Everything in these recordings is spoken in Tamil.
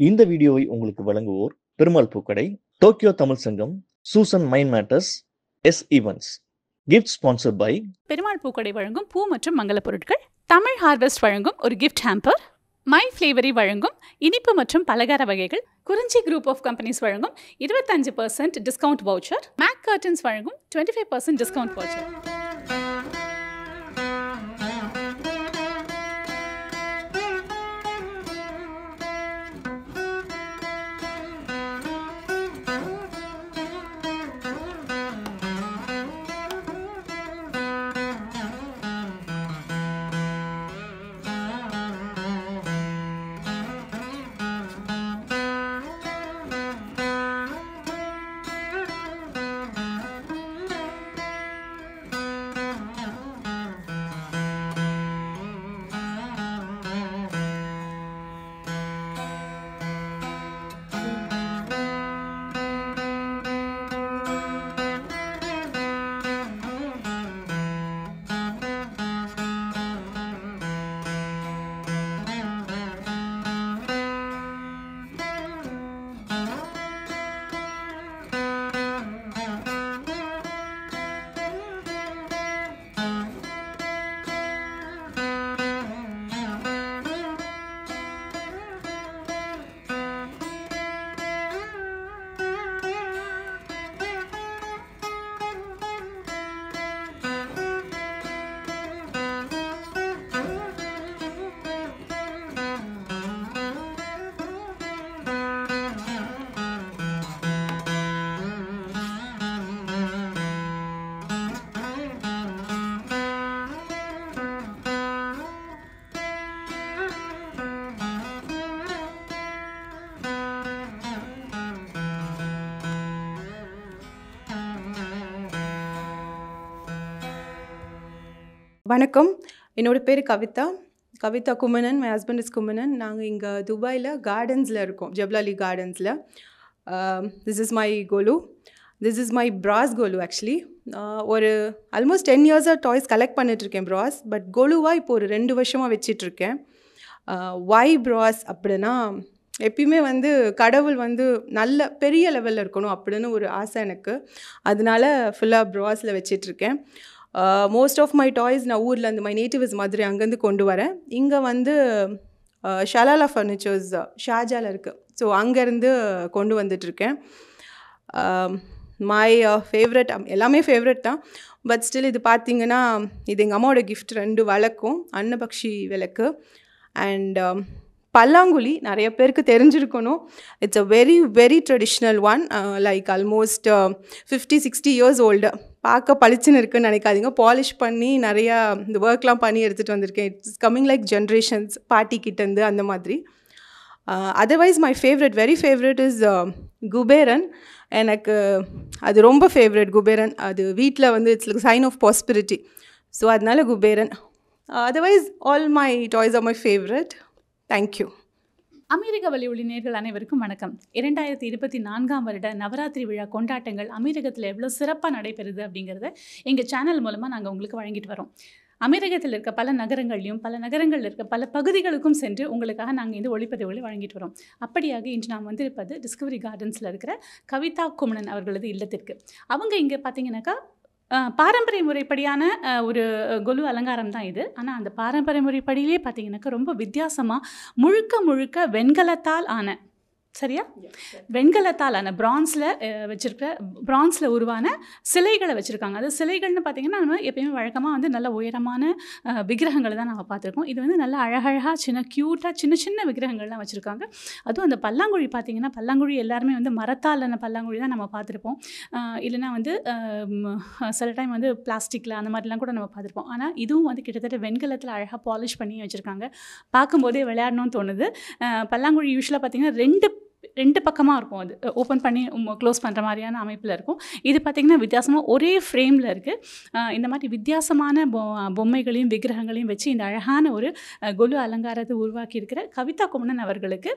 இந்த வீடியோவை உங்களுக்கு வழங்குவோர் பெருமாள் பூக்கடை, Tokyo Tamil Sangam, Susan mind matters, S Evans. Gift sponsored by Perumal Pookadai வழங்கும் பூ மற்றும் மங்கள பொருட்கள், தமிழ் ஹார்வெஸ்ட் வழங்கும் ஒரு கிஃப்ட் ஹேம்பர், மை ஃப்ளேவரி வழங்கும் இனிப்பு மற்றும் பலகார வகைகள், குறிஞ்சி குரூப் ஆஃப் கம்பெனிஸ் வழங்கும் 25% டிஸ்கவுண்ட் வவுச்சர், மேக் கர்டன்ஸ் வழங்கும் 25% டிஸ்கவுண்ட் வவுச்சர். வணக்கம், என்னோட பேர் Kavitha Kumanan. My husband is Kumanan. நாங்கள் இங்கே துபாயில் கார்டன்ஸில் இருக்கோம், ஜப்லாலி கார்டன்ஸில். This is my golu. This is my brass golu. Actually ஒரு ஆல்மோஸ்ட் 10 இயர்ஸாக டாய்ஸ் கலெக்ட் பண்ணிகிட்ருக்கேன் ப்ராஸ். பட் கோலுவாக இப்போ ஒரு 2 வருஷமாக வச்சிட்ருக்கேன். வை ப்ராஸ் அப்படின்னா, எப்பயுமே கடவுள் நல்ல பெரிய லெவலில் இருக்கணும் அப்படின்னு ஒரு ஆசை எனக்கு. அதனால ஃபுல்லாக ப்ராஸில் வச்சிட்ருக்கேன். மோஸ்ட் ஆஃப் மை டாய்ஸ் நான் ஊரில் மை நேட்டிவ் இஸ் மதுரை, அங்கேருந்து கொண்டு வரேன். இங்கே ஷலாலா ஃபர்னிச்சர்ஸ் ஷாஜாவில் இருக்குது. ஸோ அங்கேருந்து கொண்டு வந்துட்டுருக்கேன். மை ஃபேவரட் எல்லாமே ஃபேவரட் தான். பட் ஸ்டில் இது பார்த்திங்கன்னா, இது எங்கள் அம்மாவோட கிஃப்ட். 2 விளக்கும், அன்னபக்ஷி விளக்கு அண்ட் பல்லாங்குழி. நிறைய பேருக்கு தெரிஞ்சிருக்கணும். It's a very very traditional one. Like almost 50-60 years old. பார்க்க பளிச்சுன்னு இருக்குன்னு நினைக்காதீங்க. பாலிஷ் பண்ணி நிறையா இந்த ஒர்க்லாம் பண்ணி எடுத்துகிட்டு வந்திருக்கேன். இட்ஸ் கம்மிங் லைக் ஜென்ரேஷன்ஸ் பாட்டிக்கிட்டேருந்து அந்த மாதிரி. Otherwise my favourite, very favourite is Kuberan. எனக்கு அது ரொம்ப ஃபேவரட் குபேரன். அது வீட்டில் it's like sign of prosperity. So அதனால Kuberan. Otherwise all my toys are my favourite. Thank you. அமெரிக்க வழியொலி நேயர்கள் அனைவருக்கும் வணக்கம். 2024 வருட நவராத்திரி விழா கொண்டாட்டங்கள் அமெரிக்கத்தில் எவ்வளோ சிறப்பாக நடைபெறுது அப்படிங்கிறத எங்கள் சேனல் மூலமாக நாங்கள் உங்களுக்கு வழங்கிட்டு வரோம். அமெரிக்கத்தில் இருக்க பல நகரங்கள்லையும் நகரங்களில் இருக்க பல பகுதிகளுக்கும் சென்று உங்களுக்காக நாங்கள் இந்த ஒளிப்பதிவுகளை வழங்கிட்டு வரோம். அப்படியாக இன்று நாம் வந்திருப்பது டிஸ்கவரி கார்டன்ஸில் இருக்கிற கவிதா குமணன் அவர்களது இல்லத்திற்கு. அவங்க இங்கே பார்த்தீங்கன்னாக்கா பாரம்பரிய முறைப்படியான ஒரு கொலு அலங்காரம் தான் இது. ஆனால் அந்த பாரம்பரிய முறைப்படியிலே பார்த்தீங்கன்னாக்கா ரொம்ப வித்தியாசமாக முழுக்க வெண்கலத்தால் ஆன, சரியா, வெண்கலத்தால் ஆன பிரான்ஸில் உருவான சிலைகளை வச்சுருக்காங்க. அது சிலைகள்னு பார்த்திங்கன்னா நம்ம எப்பயுமே வழக்கமாக நல்ல உயரமான விக்கிரகங்களை தான் நம்ம பார்த்துருக்கோம். இது நல்ல அழகழகாக க்யூட்டாக சின்ன விக்கிரகங்கள்லாம் வச்சுருக்காங்க. அதுவும் அந்த பல்லாங்குழி பார்த்திங்கன்னா, பல்லாங்குழி எல்லாருமே மரத்தால் ஆன பல்லாங்குழி தான் நம்ம பார்த்துருப்போம். இல்லைனா சில டைம் பிளாஸ்டிக்கில் அந்த மாதிரிலாம் கூட நம்ம பார்த்துருப்போம். ஆனால் இதுவும் கிட்டத்தட்ட வெண்கலத்தில் அழகாக பாலிஷ் பண்ணி வச்சுருக்காங்க. பார்க்கும்போதே விளையாடணும்னு தோணுது. பல்லாங்குழி யூஸ்வலாக பார்த்திங்கன்னா ரெண்டு பக்கமாக இருக்கும். அது ஓப்பன் பண்ணி க்ளோஸ் பண்ணுற மாதிரியான அமைப்பில் இருக்கும். இது பார்த்திங்கன்னா வித்தியாசமாக ஒரே ஃப்ரேமில் இருக்குது. இந்த மாதிரி வித்தியாசமான பொம்மைகளையும் விக்கிரகங்களையும் வச்சு இந்த அழகான ஒரு கொலு அலங்காரத்தை உருவாக்கியிருக்கிற கவிதா குமணன் அவர்களுக்கு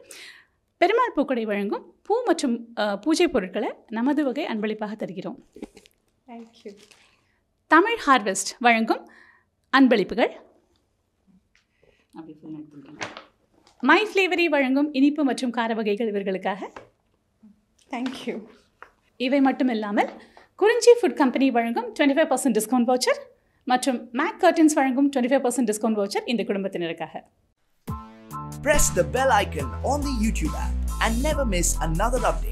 பெருமாள் பூக்கடை வழங்கும் பூ மற்றும் பூஜை பொருட்களை நமது வகை அன்பளிப்பாக தருகிறோம். தேங்க்யூ. தமிழ் ஹார்வெஸ்ட் வழங்கும் அன்பளிப்புகள். அப்படி மை ஃப்ளேவரி வழங்கும் இனிப்பு மற்றும் கார வகைகள் இவர்களுக்காக. தேங்க்யூ. இவை மட்டும் இல்லாமல் குறிஞ்சி ஃபுட் கம்பெனி வழங்கும் 25% டிஸ்கவுண்ட் வவுச்சர் மற்றும் மேக் கர்டன்ஸ் வழங்கும் 25% டிஸ்கவுண்ட் வவுச்சர் இந்த குடும்பத்தினருக்காக. Press the bell icon on the YouTube app and never miss another update.